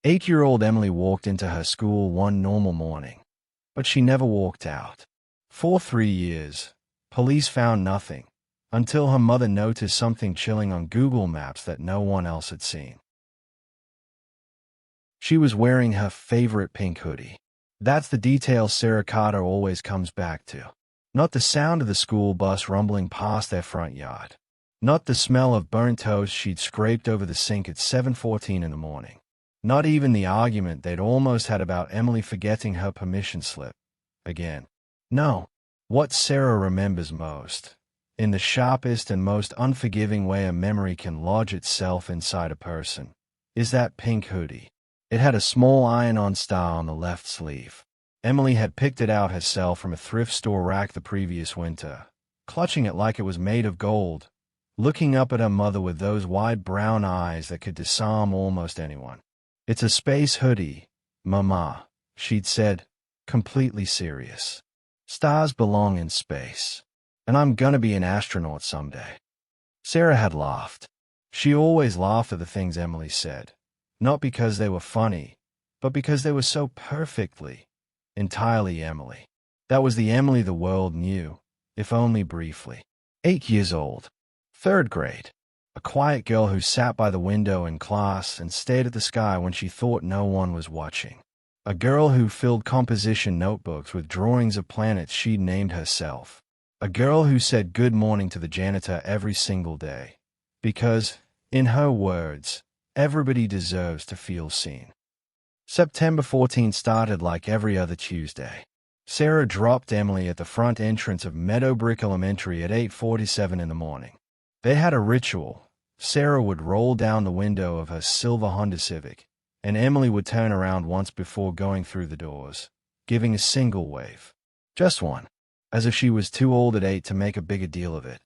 8-year-old Emily walked into her school one normal morning, but she never walked out. For 3 years, police found nothing, until her mother noticed something chilling on Google Maps that no one else had seen. She was wearing her favorite pink hoodie. That's the detail Sarah Carter always comes back to. Not the sound of the school bus rumbling past their front yard. Not the smell of burnt toast she'd scraped over the sink at 7:14 in the morning. Not even the argument they'd almost had about Emily forgetting her permission slip. Again. No. What Sarah remembers most, in the sharpest and most unforgiving way a memory can lodge itself inside a person, is that pink hoodie. It had a small iron-on star on the left sleeve. Emily had picked it out herself from a thrift store rack the previous winter, clutching it like it was made of gold, looking up at her mother with those wide brown eyes that could disarm almost anyone. "It's a space hoodie, Mama," she'd said, completely serious. "Stars belong in space, and I'm gonna be an astronaut someday." Sarah had laughed. She always laughed at the things Emily said, not because they were funny, but because they were so perfectly, entirely Emily. That was the Emily the world knew, if only briefly. 8 years old. 3rd grade. A quiet girl who sat by the window in class and stared at the sky when she thought no one was watching. A girl who filled composition notebooks with drawings of planets she'd named herself. A girl who said good morning to the janitor every single day. Because, in her words, everybody deserves to feel seen. September 14 started like every other Tuesday. Sarah dropped Emily at the front entrance of Meadowbrook Elementary at 8:47 in the morning. They had a ritual. Sarah would roll down the window of her silver Honda Civic, and Emily would turn around once before going through the doors, giving a single wave. Just one. As if she was too old at 8 to make a bigger deal of it,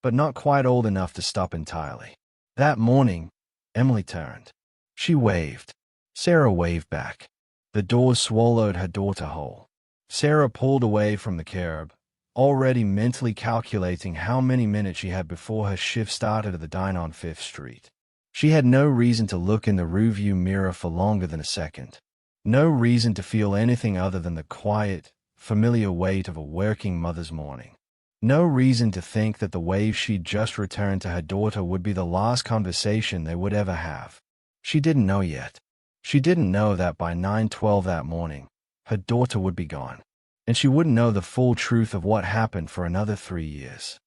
but not quite old enough to stop entirely. That morning, Emily turned. She waved. Sarah waved back. The doors swallowed her daughter whole. Sarah pulled away from the curb, already mentally calculating how many minutes she had before her shift started at the diner on 5th Street. She had no reason to look in the rearview mirror for longer than a second. No reason to feel anything other than the quiet, familiar weight of a working mother's morning. No reason to think that the wave she'd just returned to her daughter would be the last conversation they would ever have. She didn't know yet. She didn't know that by 9:12 that morning, her daughter would be gone, and she wouldn't know the full truth of what happened for another 3 years.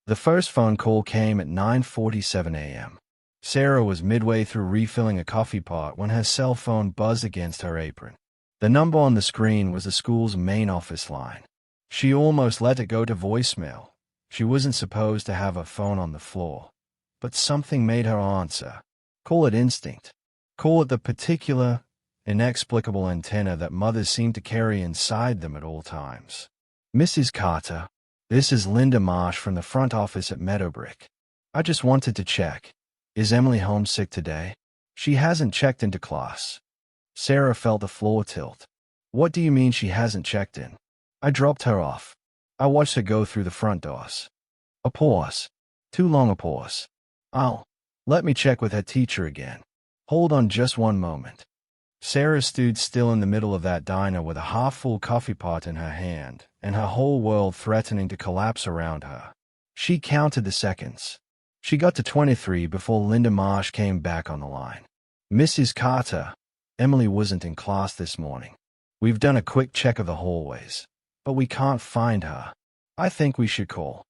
The first phone call came at 9:47 a.m. Sarah was midway through refilling a coffee pot when her cell phone buzzed against her apron. The number on the screen was the school's main office line. She almost let it go to voicemail. She wasn't supposed to have a phone on the floor, but something made her answer. Call it instinct. Call it the particular, inexplicable antenna that mothers seem to carry inside them at all times. "Mrs. Carter, this is Linda Marsh from the front office at Meadowbrook. I just wanted to check. Is Emily homesick today? She hasn't checked into class." Sarah felt the floor tilt. "What do you mean she hasn't checked in? I dropped her off. I watched her go through the front doors." A pause. Too long a pause. Let me check with her teacher again. Hold on just one moment." Sarah stood still in the middle of that diner with a half-full coffee pot in her hand and her whole world threatening to collapse around her. She counted the seconds. She got to 23 before Linda Marsh came back on the line. "Mrs. Carter, Emily wasn't in class this morning. We've done a quick check of the hallways, but we can't find her. I think we should call."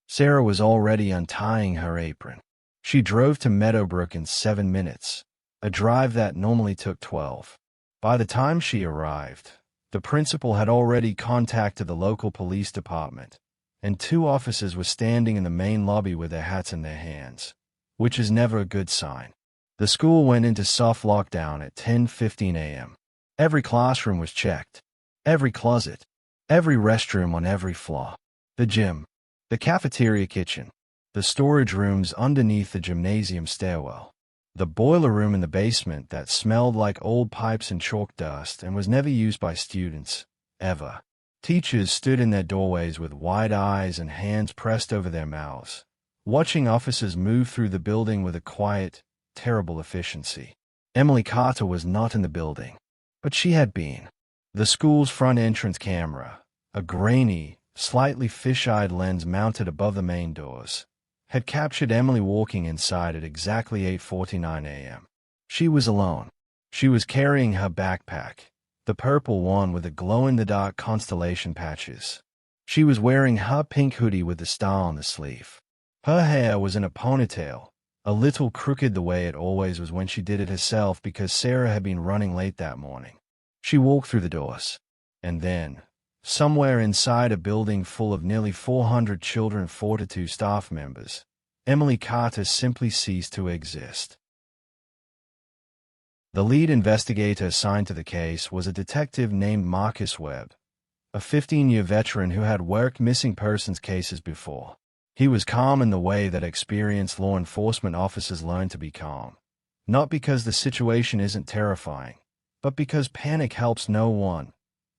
Sarah was already untying her apron. She drove to Meadowbrook in 7 minutes, a drive that normally took 12. By the time she arrived, the principal had already contacted the local police department, and 2 officers were standing in the main lobby with their hats in their hands, which is never a good sign. The school went into soft lockdown at 10:15 a.m. Every classroom was checked. Every closet. Every restroom on every floor. The gym. The cafeteria kitchen. The storage rooms underneath the gymnasium stairwell. The boiler room in the basement that smelled like old pipes and chalk dust and was never used by students, ever. Teachers stood in their doorways with wide eyes and hands pressed over their mouths, watching officers move through the building with a quiet, terrible efficiency. Emily Carter was not in the building, but she had been. The school's front entrance camera, a grainy, slightly fish-eyed lens mounted above the main doors, had captured Emily walking inside at exactly 8:49 a.m. She was alone. She was carrying her backpack, the purple one with the glow-in-the-dark constellation patches. She was wearing her pink hoodie with the star on the sleeve. Her hair was in a ponytail, a little crooked the way it always was when she did it herself because Sarah had been running late that morning. She walked through the doors, and then, somewhere inside a building full of nearly 400 children and 42 staff members, Emily Carter simply ceased to exist. The lead investigator assigned to the case was a detective named Marcus Webb, a 15-year veteran who had worked missing persons cases before. He was calm in the way that experienced law enforcement officers learn to be calm, not because the situation isn't terrifying, but because panic helps no one,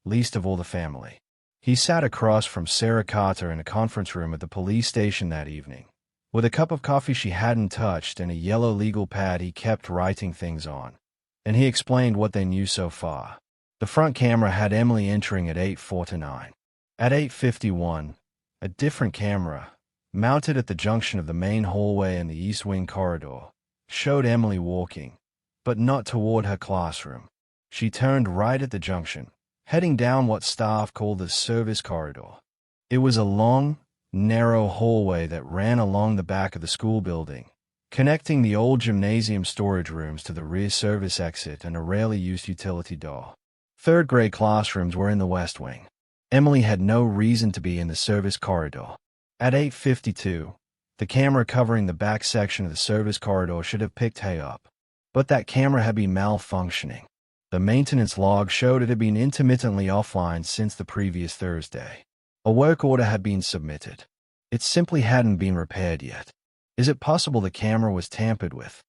least of all the family. He sat across from Sarah Carter in a conference room at the police station that evening, with a cup of coffee she hadn't touched and a yellow legal pad he kept writing things on, and he explained what they knew so far. The front camera had Emily entering at 8:49. At 8:51, a different camera, mounted at the junction of the main hallway and the East Wing corridor, showed Emily walking, but not toward her classroom. She turned right at the junction, heading down what staff called the service corridor. It was a long, narrow hallway that ran along the back of the school building, connecting the old gymnasium storage rooms to the rear service exit and a rarely used utility door. Third-grade classrooms were in the West Wing. Emily had no reason to be in the service corridor. At 8:52, the camera covering the back section of the service corridor should have picked her up, but that camera had been malfunctioning. The maintenance log showed it had been intermittently offline since the previous Thursday. A work order had been submitted. It simply hadn't been repaired yet. Is it possible the camera was tampered with?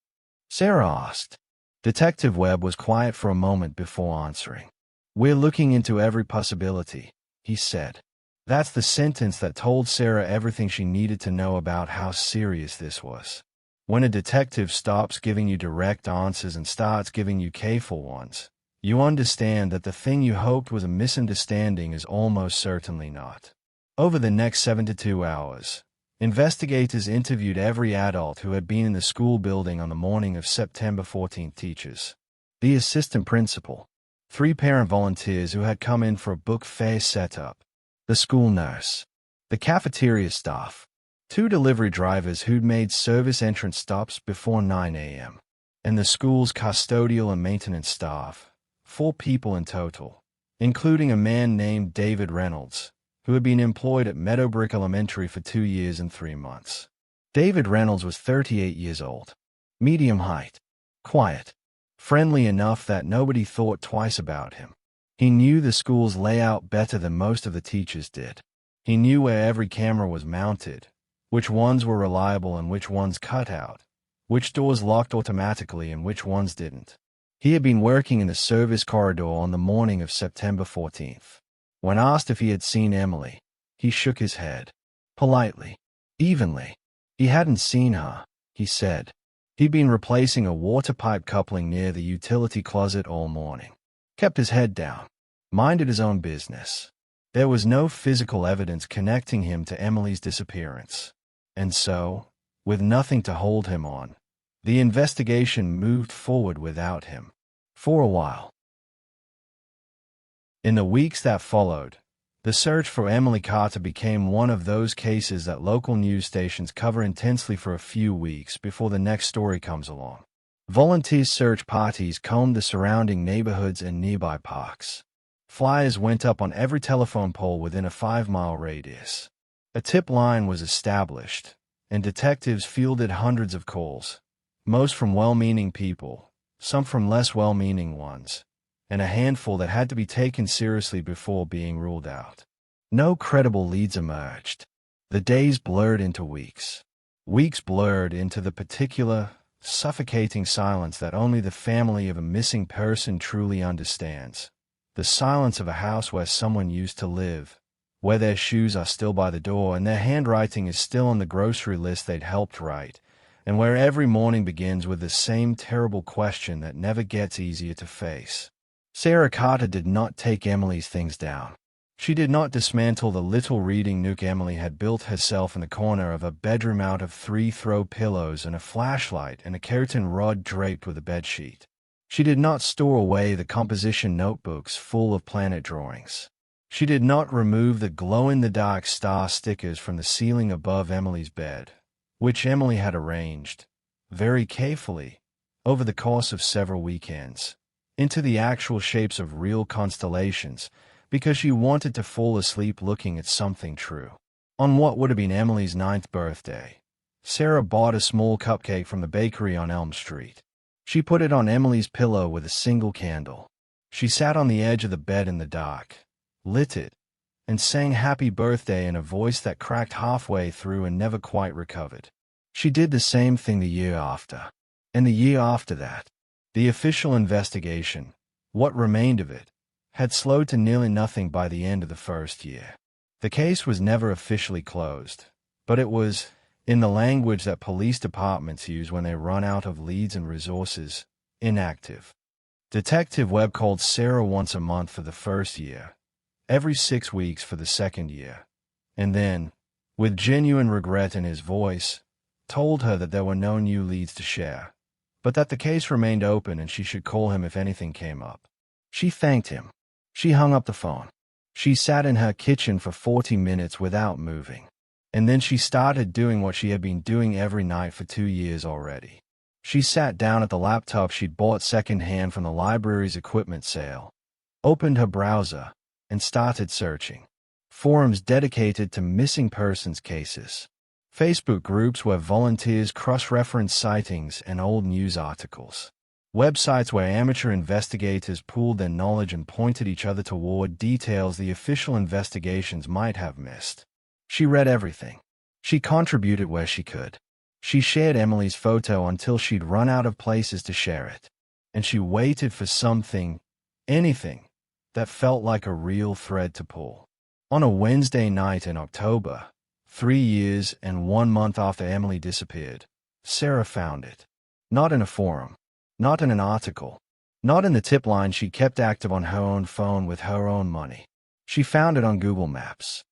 Sarah asked. Detective Webb was quiet for a moment before answering. We're looking into every possibility, he said. That's the sentence that told Sarah everything she needed to know about how serious this was. When a detective stops giving you direct answers and starts giving you careful ones, you understand that the thing you hoped was a misunderstanding is almost certainly not. Over the next 72 hours, investigators interviewed every adult who had been in the school building on the morning of September 14th. Teachers, the assistant principal, 3 parent volunteers who had come in for a book fair setup, the school nurse, the cafeteria staff, 2 delivery drivers who'd made service entrance stops before 9 a.m., and the school's custodial and maintenance staff, 4 people in total, including a man named David Reynolds, who had been employed at Meadowbrook Elementary for 2 years and 3 months. David Reynolds was 38 years old, medium height, quiet, friendly enough that nobody thought twice about him. He knew the school's layout better than most of the teachers did. He knew where every camera was mounted, which ones were reliable and which ones cut out, which doors locked automatically and which ones didn't. He had been working in the service corridor on the morning of September 14th. When asked if he had seen Emily, he shook his head. Politely, evenly. He hadn't seen her, he said. He'd been replacing a water pipe coupling near the utility closet all morning. Kept his head down. Minded his own business. There was no physical evidence connecting him to Emily's disappearance. And so, with nothing to hold him on, the investigation moved forward without him. For a while. In the weeks that followed, the search for Emily Carter became one of those cases that local news stations cover intensely for a few weeks before the next story comes along. Volunteer search parties combed the surrounding neighborhoods and nearby parks. Flyers went up on every telephone pole within a 5-mile radius. A tip line was established, and detectives fielded hundreds of calls, most from well-meaning people, some from less well-meaning ones, and a handful that had to be taken seriously before being ruled out. No credible leads emerged. The days blurred into weeks. Weeks blurred into the particular, suffocating silence that only the family of a missing person truly understands. The silence of a house where someone used to live, where their shoes are still by the door and their handwriting is still on the grocery list they'd helped write, and where every morning begins with the same terrible question that never gets easier to face. Sarah Carter did not take Emily's things down. She did not dismantle the little reading nook Emily had built herself in the corner of her bedroom out of 3 throw pillows and a flashlight and a keratin rod draped with a bedsheet. She did not store away the composition notebooks full of planet drawings. She did not remove the glow-in-the-dark star stickers from the ceiling above Emily's bed, which Emily had arranged, very carefully, over the course of several weekends, into the actual shapes of real constellations, because she wanted to fall asleep looking at something true. On what would have been Emily's 9th birthday, Sarah bought a small cupcake from the bakery on Elm Street. She put it on Emily's pillow with a single candle. She sat on the edge of the bed in the dark, lit it, and sang happy birthday in a voice that cracked halfway through and never quite recovered. She did the same thing the year after, and the year after that. The official investigation, what remained of it, had slowed to nearly nothing by the end of the first year. The case was never officially closed, but it was, in the language that police departments use when they run out of leads and resources, inactive. Detective Webb called Sarah once a month for the first year, every 6 weeks for the second year, and then, with genuine regret in his voice, told her that there were no new leads to share, but that the case remained open and she should call him if anything came up. She thanked him. She hung up the phone. She sat in her kitchen for 40 minutes without moving. And then she started doing what she had been doing every night for 2 years already. She sat down at the laptop she'd bought secondhand from the library's equipment sale, opened her browser, and started searching. Forums dedicated to missing persons cases. Facebook groups where volunteers cross-reference sightings and old news articles. Websites where amateur investigators pooled their knowledge and pointed each other toward details the official investigations might have missed. She read everything. She contributed where she could. She shared Emily's photo until she'd run out of places to share it. And she waited for something, anything, that felt like a real thread to pull. On a Wednesday night in October, 3 years and 1 month after Emily disappeared, Sarah found it. Not in a forum. Not in an article. Not in the tip line she kept active on her own phone with her own money. She found it on Google Maps.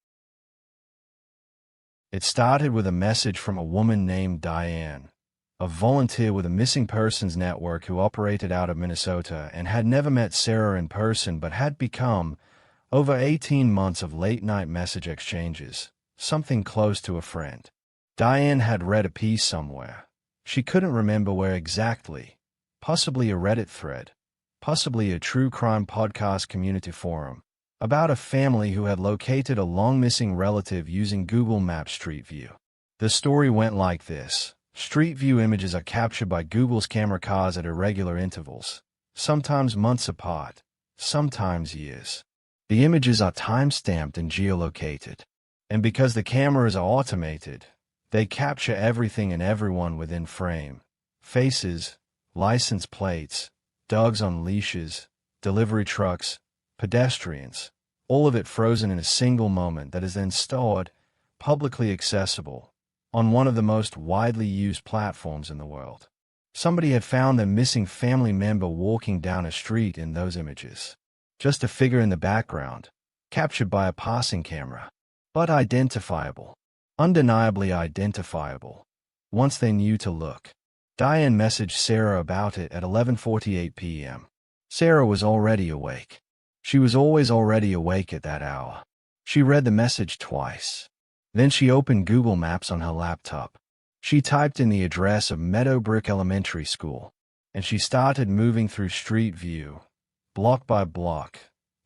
It started with a message from a woman named Diane, a volunteer with a missing persons network who operated out of Minnesota and had never met Sarah in person but had become, over 18 months of late-night message exchanges, something close to a friend. Diane had read a piece somewhere. She couldn't remember where exactly. Possibly a Reddit thread, possibly a true crime podcast community forum, about a family who had located a long-missing relative using Google Maps Street View. The story went like this. Street View images are captured by Google's camera cars at irregular intervals, sometimes months apart, sometimes years. The images are time-stamped and geolocated. And because the cameras are automated, they capture everything and everyone within frame. Faces, license plates, dogs on leashes, delivery trucks, pedestrians, all of it frozen in a single moment that is then stored, publicly accessible, on one of the most widely used platforms in the world. Somebody had found their missing family member walking down a street in those images. Just a figure in the background, captured by a passing camera, but identifiable, undeniably identifiable, once they knew to look. Diane messaged Sarah about it at 11:48 p.m. Sarah was already awake. She was always already awake at that hour. She read the message twice. Then she opened Google Maps on her laptop. She typed in the address of Meadowbrook Elementary School, and she started moving through Street View, block by block,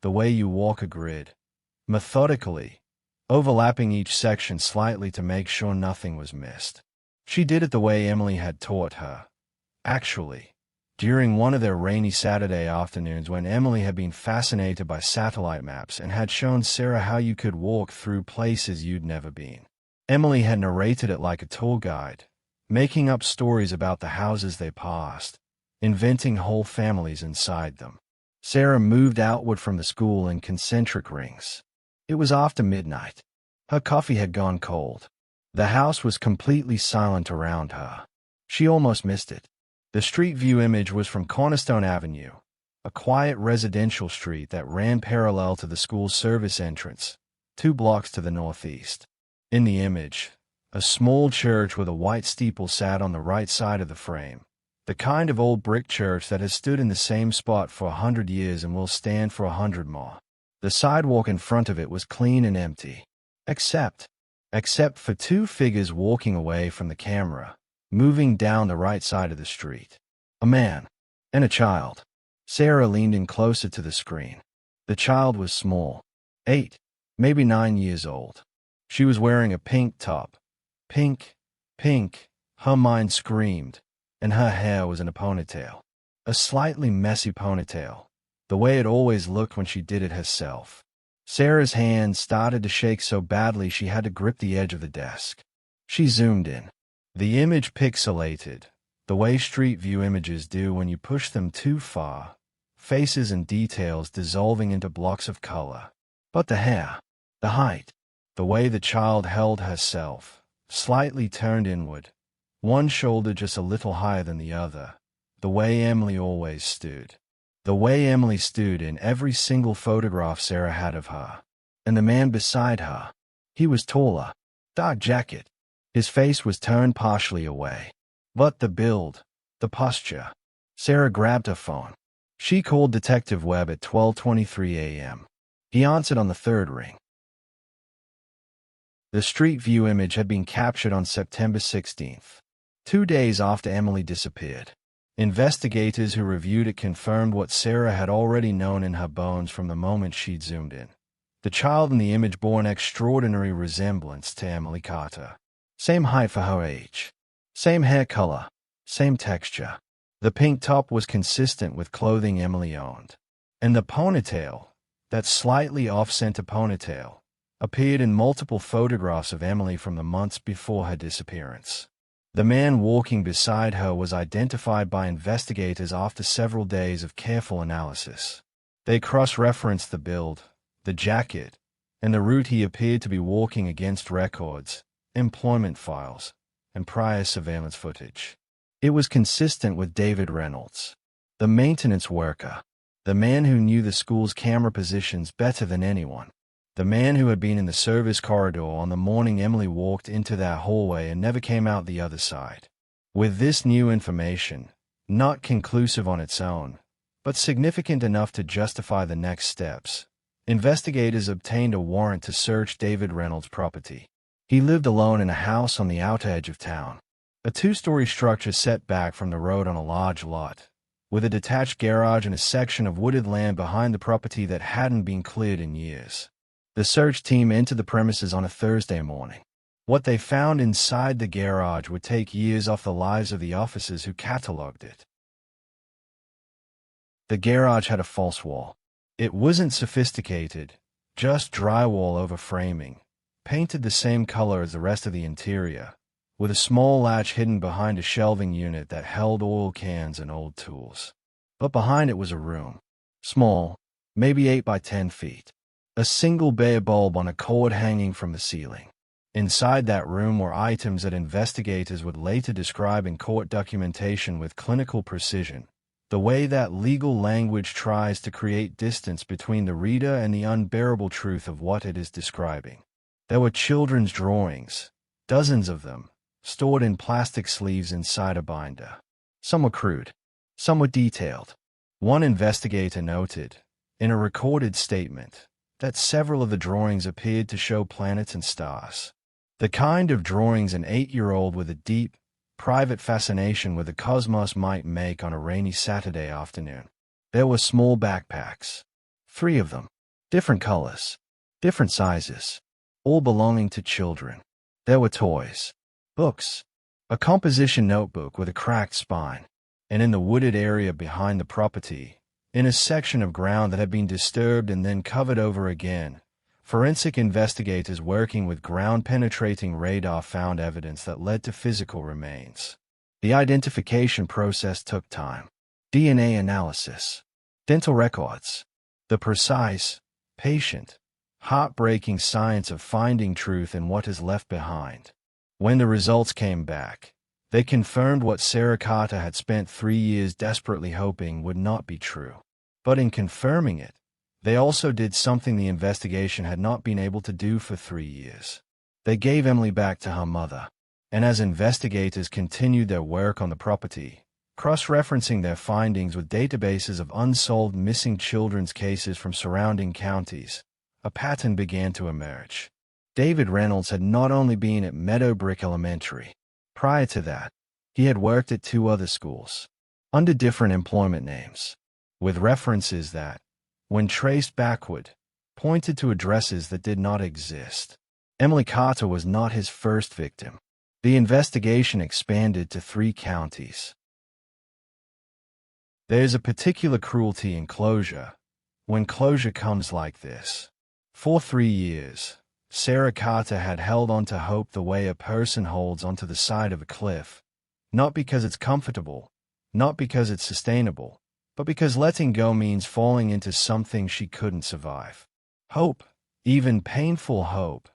the way you walk a grid, methodically, overlapping each section slightly to make sure nothing was missed. She did it the way Emily had taught her. Actually, during one of their rainy Saturday afternoons when Emily had been fascinated by satellite maps and had shown Sarah how you could walk through places you'd never been. Emily had narrated it like a tour guide, making up stories about the houses they passed, inventing whole families inside them. Sarah moved outward from the school in concentric rings. It was after midnight. Her coffee had gone cold. The house was completely silent around her. She almost missed it. The street view image was from Cornerstone Avenue, a quiet residential street that ran parallel to the school's service entrance, 2 blocks to the northeast. In the image, a small church with a white steeple sat on the right side of the frame, the kind of old brick church that has stood in the same spot for 100 years and will stand for 100 more. The sidewalk in front of it was clean and empty, except for 2 figures walking away from the camera, moving down the right side of the street. A man and a child. Sarah leaned in closer to the screen. The child was small, 8, maybe 9 years old. She was wearing a pink top. Pink, pink, her mind screamed, and her hair was in a ponytail. A slightly messy ponytail, the way it always looked when she did it herself. Sarah's hand started to shake so badly she had to grip the edge of the desk. She zoomed in. The image pixelated, the way street view images do when you push them too far, faces and details dissolving into blocks of color. But the hair, the height, the way the child held herself, slightly turned inward, one shoulder just a little higher than the other, the way Emily always stood. The way Emily stood in every single photograph Sarah had of her. And the man beside her. He was taller, dark jacket. His face was turned partially away. But the build, the posture. Sarah grabbed her phone. She called Detective Webb at 12:23 a.m. He answered on the 3rd ring. The street view image had been captured on September 16th, 2 days after Emily disappeared. Investigators who reviewed it confirmed what Sarah had already known in her bones from the moment she'd zoomed in. The child in the image bore an extraordinary resemblance to Emily Carter. Same height for her age. Same hair color. Same texture. The pink top was consistent with clothing Emily owned. And the ponytail, that slightly off-center ponytail, appeared in multiple photographs of Emily from the months before her disappearance. The man walking beside her was identified by investigators after several days of careful analysis. They cross-referenced the build, the jacket, and the route he appeared to be walking against records, employment files, and prior surveillance footage. It was consistent with David Reynolds, the maintenance worker, the man who knew the school's camera positions better than anyone. The man who had been in the service corridor on the morning Emily walked into that hallway and never came out the other side. With this new information, not conclusive on its own, but significant enough to justify the next steps, investigators obtained a warrant to search David Reynolds' property. He lived alone in a house on the outer edge of town, a 2-story structure set back from the road on a large lot, with a detached garage and a section of wooded land behind the property that hadn't been cleared in years. The search team entered the premises on a Thursday morning. What they found inside the garage would take years off the lives of the officers who catalogued it. The garage had a false wall. It wasn't sophisticated, just drywall over framing, painted the same color as the rest of the interior, with a small latch hidden behind a shelving unit that held oil cans and old tools. But behind it was a room. Small, maybe 8 by 10 feet. A single bare bulb on a cord hanging from the ceiling. Inside that room were items that investigators would later describe in court documentation with clinical precision, the way that legal language tries to create distance between the reader and the unbearable truth of what it is describing. There were children's drawings, dozens of them, stored in plastic sleeves inside a binder. Some were crude, some were detailed. One investigator noted, in a recorded statement, that several of the drawings appeared to show planets and stars. The kind of drawings an 8-year-old with a deep, private fascination with the cosmos might make on a rainy Saturday afternoon. There were small backpacks. 3 of them. Different colors. Different sizes. All belonging to children. There were toys. Books. A composition notebook with a cracked spine. And in the wooded area behind the property, in a section of ground that had been disturbed and then covered over again, forensic investigators working with ground-penetrating radar found evidence that led to physical remains. The identification process took time. DNA analysis, dental records, the precise, patient, heartbreaking science of finding truth in what is left behind. When the results came back, They confirmed what Sarah Carter had spent 3 years desperately hoping would not be true. But in confirming it, they also did something the investigation had not been able to do for 3 years. They gave Emily back to her mother, and as investigators continued their work on the property, cross-referencing their findings with databases of unsolved missing children's cases from surrounding counties, a pattern began to emerge. David Reynolds had not only been at Meadowbrook Elementary. Prior to that, he had worked at 2 other schools, under different employment names, with references that, when traced backward, pointed to addresses that did not exist. Emily Carter was not his first victim. The investigation expanded to 3 counties. There is a particular cruelty in closure, when closure comes like this. For 3 years, Sarah Carter had held on to hope the way a person holds onto the side of a cliff, not because it's comfortable, not because it's sustainable, but because letting go means falling into something she couldn't survive. Hope, even painful hope,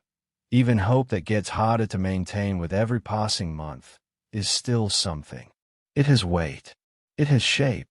even hope that gets harder to maintain with every passing month, is still something. It has weight. It has shape.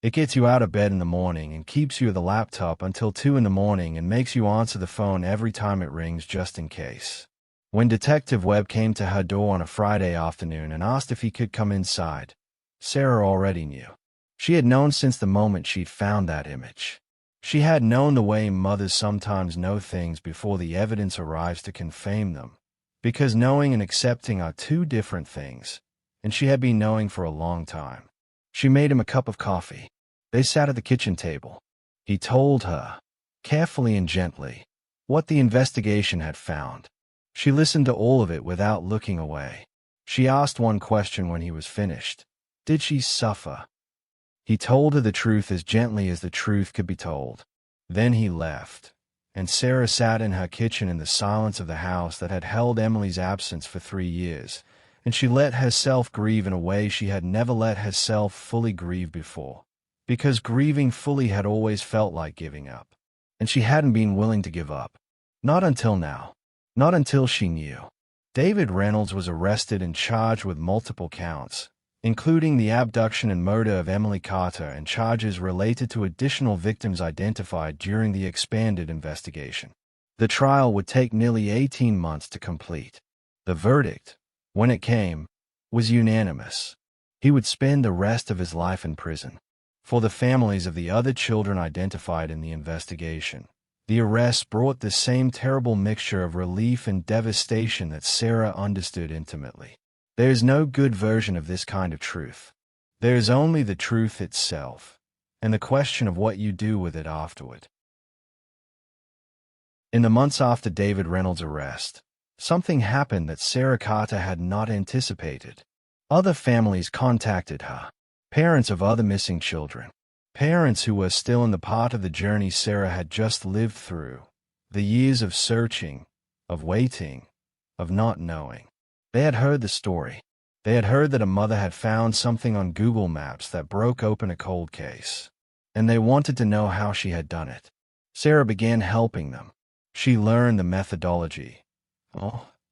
It gets you out of bed in the morning and keeps you at the laptop until 2 in the morning and makes you answer the phone every time it rings just in case. When Detective Webb came to her door on a Friday afternoon and asked if he could come inside, Sarah already knew. She had known since the moment she'd found that image. She had known the way mothers sometimes know things before the evidence arrives to confirm them, because knowing and accepting are 2 different things, and she had been knowing for a long time. She made him a cup of coffee. They sat at the kitchen table. He told her, carefully and gently, what the investigation had found. She listened to all of it without looking away. She asked one question when he was finished. Did she suffer? He told her the truth as gently as the truth could be told. Then he left, and Sarah sat in her kitchen in the silence of the house that had held Emily's absence for 3 years, and she let herself grieve in a way she had never let herself fully grieve before. Because grieving fully had always felt like giving up. And she hadn't been willing to give up. Not until now. Not until she knew. David Reynolds was arrested and charged with multiple counts, including the abduction and murder of Emily Carter and charges related to additional victims identified during the expanded investigation. The trial would take nearly 18 months to complete. The verdict, when it came, was unanimous. He would spend the rest of his life in prison. For the families of the other children identified in the investigation, the arrest brought the same terrible mixture of relief and devastation that Sarah understood intimately. There is no good version of this kind of truth. There is only the truth itself, and the question of what you do with it afterward. In the months after David Reynolds' arrest, something happened that Sarah Carter had not anticipated. Other families contacted her. Parents of other missing children. Parents who were still in the part of the journey Sarah had just lived through. The years of searching, of waiting, of not knowing. They had heard the story. They had heard that a mother had found something on Google Maps that broke open a cold case. And they wanted to know how she had done it. Sarah began helping them. She learned the methodology.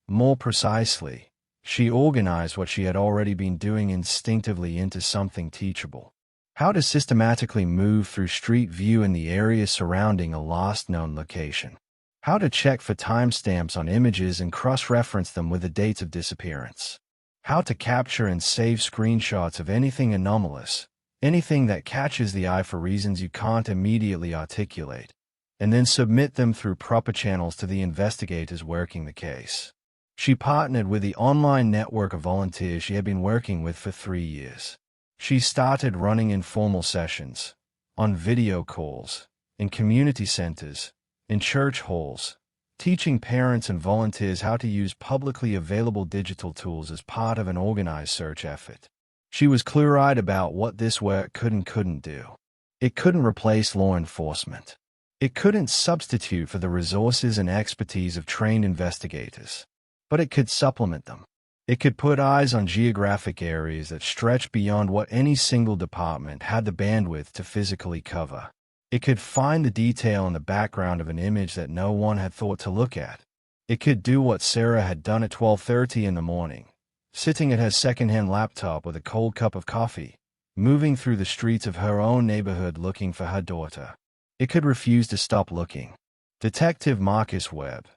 More precisely, she organized what she had already been doing instinctively into something teachable. How to systematically move through Street View in the area surrounding a lost known location. How to check for timestamps on images and cross-reference them with the dates of disappearance. How to capture and save screenshots of anything anomalous, anything that catches the eye for reasons you can't immediately articulate, and then submit them through proper channels to the investigators working the case. She partnered with the online network of volunteers she had been working with for 3 years. She started running informal sessions, on video calls, in community centers, in church halls, teaching parents and volunteers how to use publicly available digital tools as part of an organized search effort. She was clear-eyed about what this work could and couldn't do. It couldn't replace law enforcement. It couldn't substitute for the resources and expertise of trained investigators. But it could supplement them. It could put eyes on geographic areas that stretch beyond what any single department had the bandwidth to physically cover. It could find the detail in the background of an image that no one had thought to look at. It could do what Sarah had done at 12:30 in the morning, sitting at her second-hand laptop with a cold cup of coffee, moving through the streets of her own neighborhood looking for her daughter. It could refuse to stop looking. Detective Marcus Webb,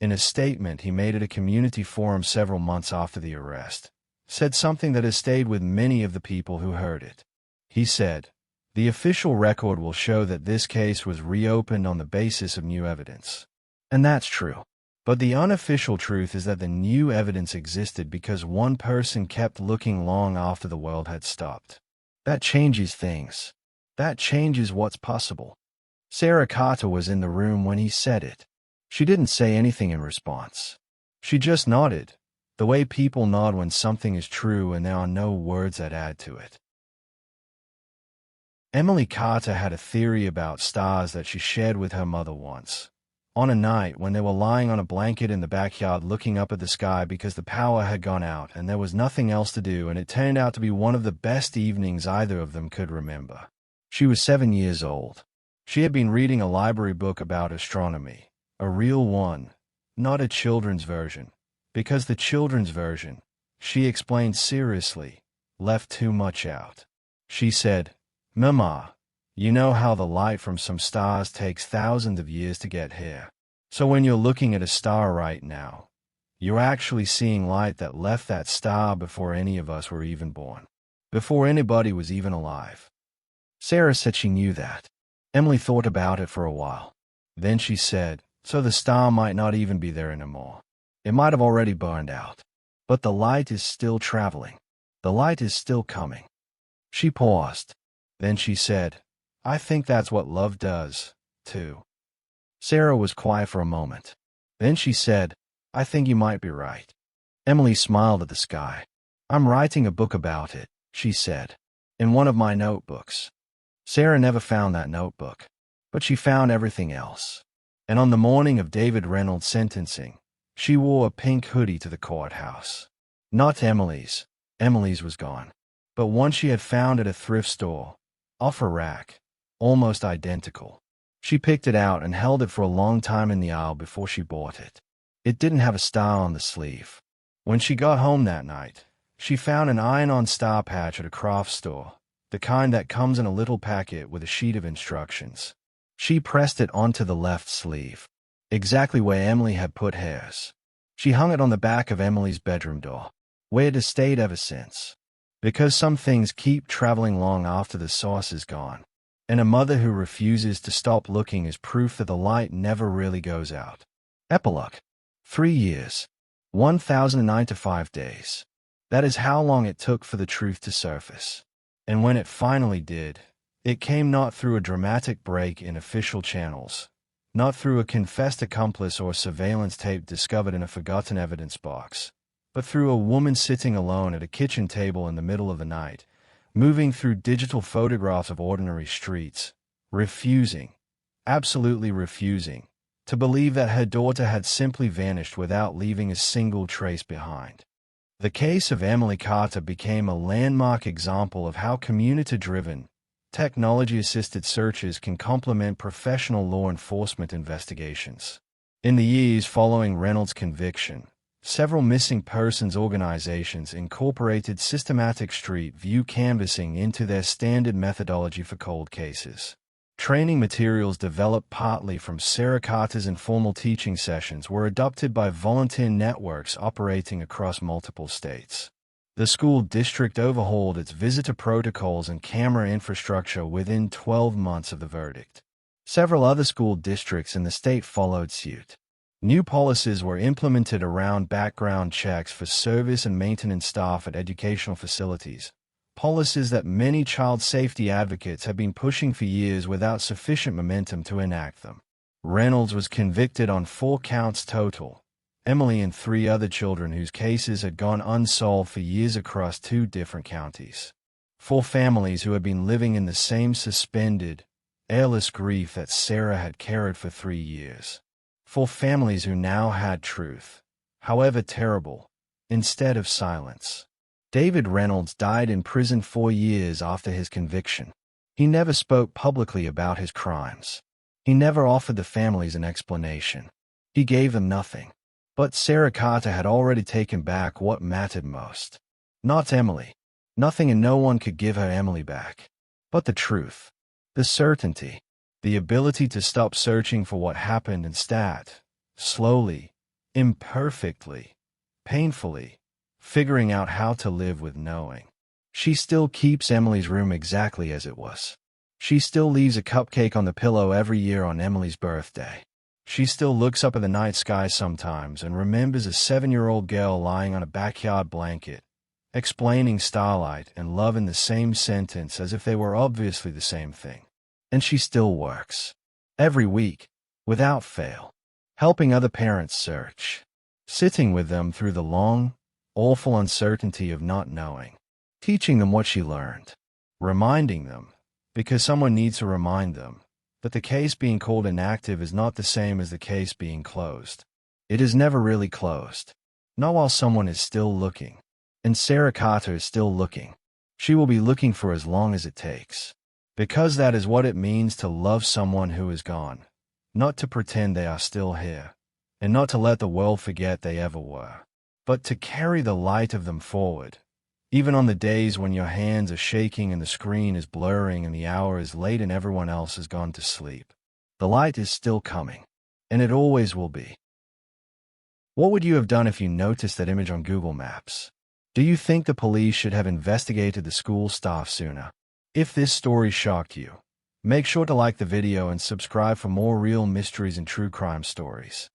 in a statement he made at a community forum several months after the arrest, said something that has stayed with many of the people who heard it. He said, "The official record will show that this case was reopened on the basis of new evidence." And that's true. But the unofficial truth is that the new evidence existed because one person kept looking long after the world had stopped. That changes things. That changes what's possible. Sarah Carter was in the room when he said it. She didn't say anything in response. She just nodded, the way people nod when something is true and there are no words that add to it. Emily Carter had a theory about stars that she shared with her mother once. On a night when they were lying on a blanket in the backyard looking up at the sky because the power had gone out and there was nothing else to do, and it turned out to be one of the best evenings either of them could remember. She was 7 years old. She had been reading a library book about astronomy, a real one, not a children's version, because the children's version, she explained seriously, left too much out. She said, "Mama, you know how the light from some stars takes thousands of years to get here. So when you're looking at a star right now, you're actually seeing light that left that star before any of us were even born, before anybody was even alive." Sarah said she knew that. Emily thought about it for a while. Then she said, "So the star might not even be there anymore. It might have already burned out. But the light is still traveling. The light is still coming." She paused. Then she said, "I think that's what love does, too." Sarah was quiet for a moment. Then she said, "I think you might be right." Emily smiled at the sky. "I'm writing a book about it," she said, "in one of my notebooks." Sarah never found that notebook, but she found everything else. And on the morning of David Reynolds' sentencing, she wore a pink hoodie to the courthouse. Not Emily's. Emily's was gone. But one she had found at a thrift store, off a rack, almost identical. She picked it out and held it for a long time in the aisle before she bought it. It didn't have a star on the sleeve. When she got home that night, she found an iron-on star patch at a craft store, the kind that comes in a little packet with a sheet of instructions. She pressed it onto the left sleeve, exactly where Emily had put hers. She hung it on the back of Emily's bedroom door, where it has stayed ever since. Because some things keep traveling long after the source is gone, and a mother who refuses to stop looking is proof that the light never really goes out. Epilogue. 3 years. 1,095 days. That is how long it took for the truth to surface. And when it finally did, it came not through a dramatic break in official channels, not through a confessed accomplice or surveillance tape discovered in a forgotten evidence box, but through a woman sitting alone at a kitchen table in the middle of the night, moving through digital photographs of ordinary streets, refusing, absolutely refusing, to believe that her daughter had simply vanished without leaving a single trace behind. The case of Emily Carter became a landmark example of how community-driven, technology-assisted searches can complement professional law enforcement investigations. In the years following Reynolds' conviction, several missing persons organizations incorporated systematic street view canvassing into their standard methodology for cold cases. Training materials developed partly from Sarah Carter's informal teaching sessions were adopted by volunteer networks operating across multiple states. The school district overhauled its visitor protocols and camera infrastructure within 12 months of the verdict. Several other school districts in the state followed suit. New policies were implemented around background checks for service and maintenance staff at educational facilities, policies that many child safety advocates have been pushing for years without sufficient momentum to enact them. Reynolds was convicted on 4 counts total. Emily and 3 other children whose cases had gone unsolved for years across 2 different counties. 4 families who had been living in the same suspended, airless grief that Sarah had carried for 3 years. 4 families who now had truth, however terrible, instead of silence. David Reynolds died in prison 4 years after his conviction. He never spoke publicly about his crimes. He never offered the families an explanation. He gave them nothing. But Sarah Carter had already taken back what mattered most. Not Emily. Nothing and no one could give her Emily back. But the truth. The certainty. The ability to stop searching for what happened and start, slowly, imperfectly, painfully, figuring out how to live with knowing. She still keeps Emily's room exactly as it was. She still leaves a cupcake on the pillow every year on Emily's birthday. She still looks up at the night sky sometimes and remembers a 7-year-old girl lying on a backyard blanket, explaining starlight and love in the same sentence as if they were obviously the same thing. And she still works. Every week, without fail, helping other parents search, sitting with them through the long, awful uncertainty of not knowing, teaching them what she learned, reminding them, because someone needs to remind them, that the case being called inactive is not the same as the case being closed. It is never really closed. Not while someone is still looking. And Sarah Carter is still looking. She will be looking for as long as it takes. Because that is what it means to love someone who is gone. Not to pretend they are still here. And not to let the world forget they ever were. But to carry the light of them forward. Even on the days when your hands are shaking and the screen is blurring and the hour is late and everyone else has gone to sleep. The light is still coming. And it always will be. What would you have done if you noticed that image on Google Maps? Do you think the police should have investigated the school staff sooner? If this story shocked you, make sure to like the video and subscribe for more real mysteries and true crime stories.